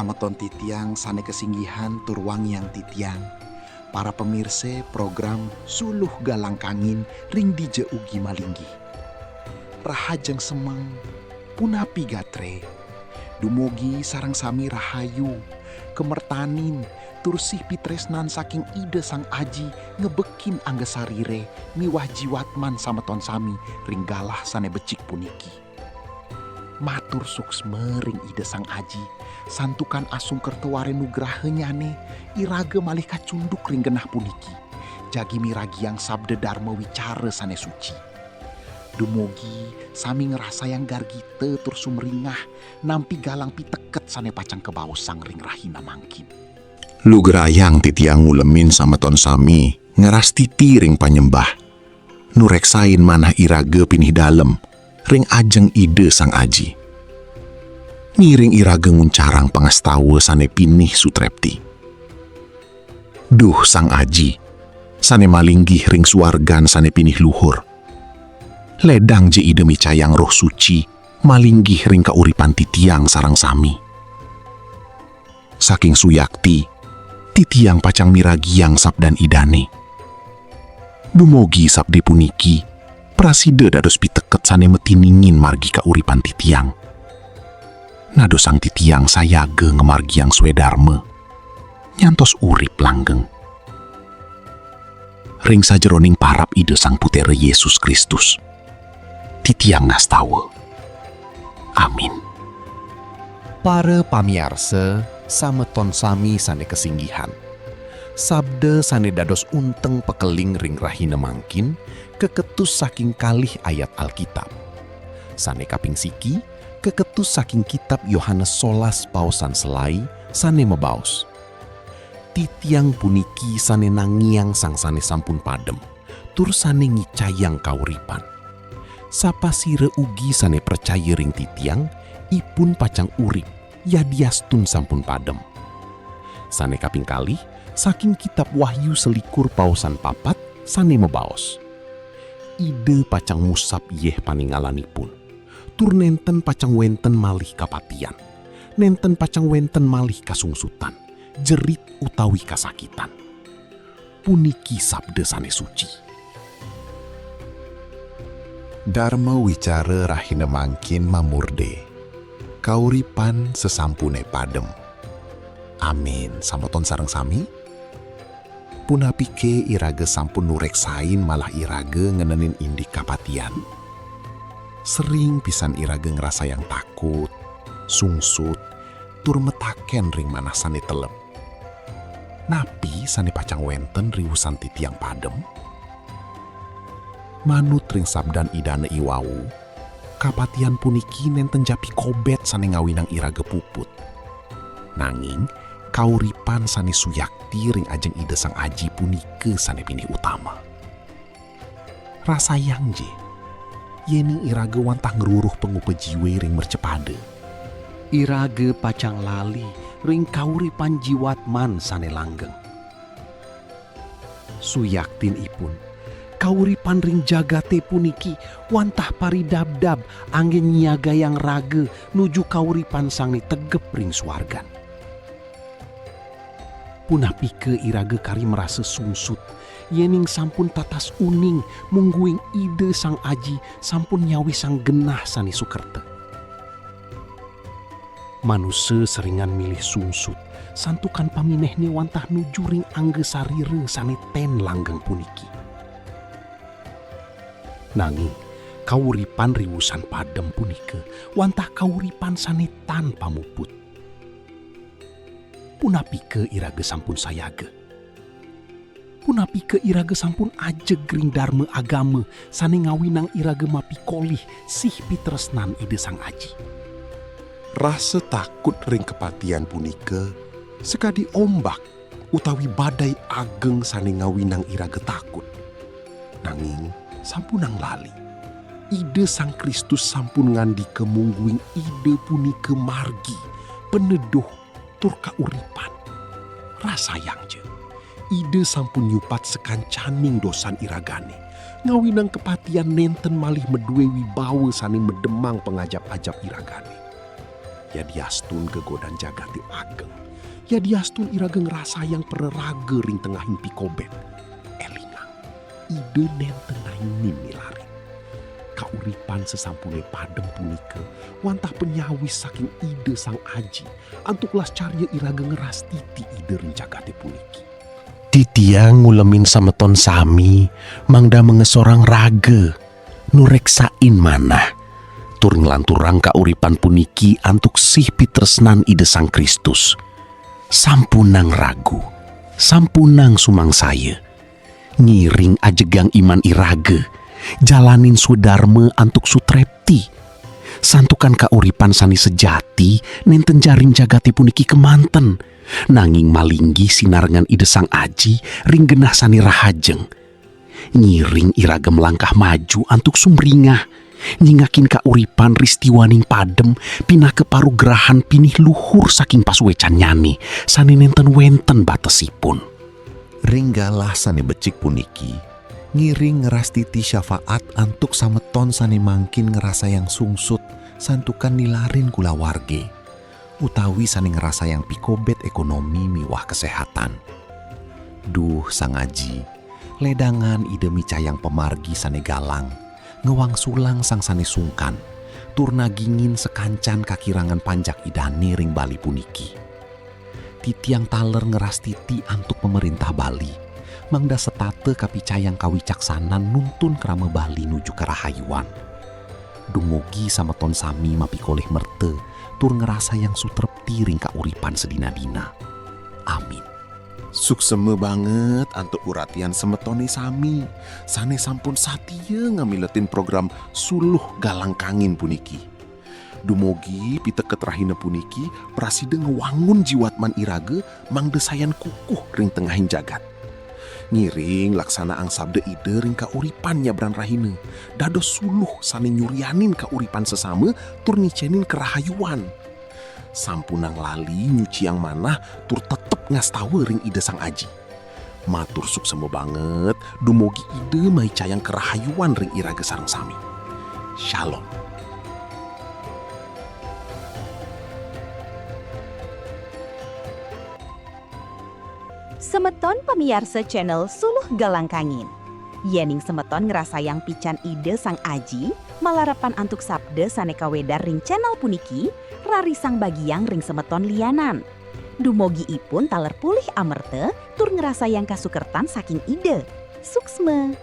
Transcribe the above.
sama ton titiang sane kesinggihan turwang yang titiang. Para pemirsa program Suluh Galang Kangin ring dije ugi malinggi. Rahajeng semeng punapi gatre. Dumugi sarang sami rahayu. Kemertanin tursih pitresnan saking ide sang aji ngebekin angga sarire miwah jiwatman sama ton sami ring galah sane becik puniki. Matur suksme ring ide sang aji santukan asung kerteware nugraha nyane irage malih kacunduk ring genah puniki jagi miragi yang sabda dharma wicara sane suci. Dumugi sami ngerasa yang gargite tur sumringah nampi galang piteket sane pacang kebausang ring rahina mangkin. Lu gerayang titiang ngulemin sama ton sami ngeras titi ring panyembah. Nureksain manah irage pinih dalem ring ajeng ide sang aji. Ngiring irage nguncarang pangastawa sane pinih sutrepti. Duh sang aji, sane malinggih ring suargan sane pinih luhur. Ledang je ide micayang roh suci, malinggih ring kauripan titiang sarang sami. Saking suyakti, titiang pacang miragiang sabdan idane. Dumogi sabde puniki, praside dados piteket sane metiningin margi kauripan titiang. Nado sang titiang sayage ngemargi yang swedarme, nyantos urip langgeng. Ring sajeroning parap ide sang putere Yesus Kristus. Titiang ngastawa. Amin. Para pamiarsa sameton sami sane kesinggihan. Sabda sane dados unteng pekeling ring rahina mangkin keketus saking kalih ayat Alkitab. Sane kaping siki keketus saking kitab Yohanes 11 pausan selai sane mebaos. Titiang puniki sane nangiang sang sane sampun padem, tur sane ngicayang kauripan. Sapa sire ugi sane percaya ring titiang, ipun pacang urip, yadiastun sampun padem. Sane kaping kalih, saking kitab Wahyu selikur pausan papat, sane mebaos. Ide pacang musap yeh paningalanipun. Tur nenten pacang wenten malih kapatian. Nenten pacang wenten malih kasungsutan. Jerit utawi kasakitan. Puniki sabda sane suci. Dharma wicara rahina mangkin mamurde. Kauripan sesampune padem. Amin. Samoton sareng sami. Punapike irage sampun nureksain malah irage ngenenin indik kapatian. Sering pisan irage ngerasa yang takut, sungsut, tur metaken ring manah sane telep. Napi sane pacang wenten riwusan titiang padem. Manut ring sabdan idane iwau, kapatian puniki nenten japi kobet sane ngawinang irage puput. Nanging, kauripan sane suyakti ring ajeng ide sang aji punike sane pinih utama. Rasayang je, yening irage wantah ngeruruh pengupejiwe ring mercepade. Irage pacang lali ring kauripan jiwatman sane langgeng. Suyaktin ipun, kauripan ring jagate puniki wantah paridabdab angin nyaga yang rage nuju kauripan sane tegep ring suargan. Punapike irage kari merasa sungsut, yening sampun tatas uning mungguing ide sang aji sampun nyawi sang genah sane sukerte. Manusia seringan milih sungsut, santukan paminehne wantah nuju ring angge sarire sane ten langgeng puniki. Nanging, kauripan riwusan padem punike, wantah kauripan sane tan pamuput. Punapike irage sampun sayage. Punapike irage sampun ajeg ring dharma agama sane ngawinang irage mapikolih sih pitresnan ide sang aji. Rasa takut ring kepatian punike sekadi ombak utawi badai ageng sane ngawinang irage takut. Nanging sampunang lali. Ide sang Kristus sampun ngandika mungguing ide punike margi, peneduh tur kauripan. Rasayang je, ide sampun nyupat sekancaning dosan iragane. Ngawinang kepatian nenten malih medue wibawa sane medemang pengajap-ajap iragane. Ya diastun ke godan jagati ageng. Ya diastun iraga ngerasa yang pereraga ring tengahin pikobet. Elingang, ide nenten nainin milarin. Kauripan sesampune padem punika, wantah penyawis saking ide sang aji, antuklas carya iraga ngeras titi ide ring jagati puniki. Titiang ngulemin sameton sami, mangda mengesorang raga, nureksain manah. Tur ngelanturang kauripan puniki antuk sih pitresnan ide sang Kristus. Sampunang ragu, sampunang sumang saya. Ngiring ajegang iman iraga, jalanin sudharma antuk sutrepti. Santukan kauripan sani sejati, nenten jaring jagati puniki kemanten. Nanging malinggi sinarengan ide sang aji, ring genah sani rahajeng. Ngiring iraga melangkah maju antuk sumringah. Nyingakin kauripan ristiwaning padem pinah ke parugrahan pinih luhur saking pasuecan nyani sani nenten wenten batesipun. Ringgalah sane becik puniki, ngiring ngeras titi syafaat antuk sameton sane mangkin ngerasa yang sungsut santukan nilarin kula warge, utawi sane ngerasa yang pikobet ekonomi miwah kesehatan. Duh sang aji, ledangan ide micayang pemargi sane galang, ngewang sulang sang sane sungkan, turna gingin sekancan kakirangan panjak idane ring Bali puniki. Titiang taler ngeras titi antuk pemerintah Bali, mangda setate kapicayang kawicaksanan nuntun kerama Bali nuju ke rahayuan. Dumugi sameton sami mapikoleh merte, tur ngerasa yang sutrepti ring kauripan sedina-dina. Amin. Sukseme banget antuk uratian semetone sami. Sane sampun satia ngamiletin program suluh galang kangin puniki. Dumogi piteket rahina puniki praside ngewangun jiwatman iraga mangdesayan kukuh ring tengahin jagat. Ngiring laksana ang sabda ide ring kauripan nyabran rahina. Dados suluh sane nyurianin kauripan sesama tur nicenin kerahayuan. Sampunang lali nyuci yang manah tur tetep ngastawa ring ide sang aji. Matur suksema banget dumogi ide mai cayang kerahayuan ring iraga sareng sami. Shalom. Semeton pemiarsa channel Suluh Galang Kangin. Yening semeton ngerasa yang pican ide sang aji, malarapan antuk sabda saneka wedar ring channel puniki, rarisang bagiang ring semeton lianan. Dumogi ipun taler pulih amerte, tur ngerasa yang kasukertan saking ide. Suksme.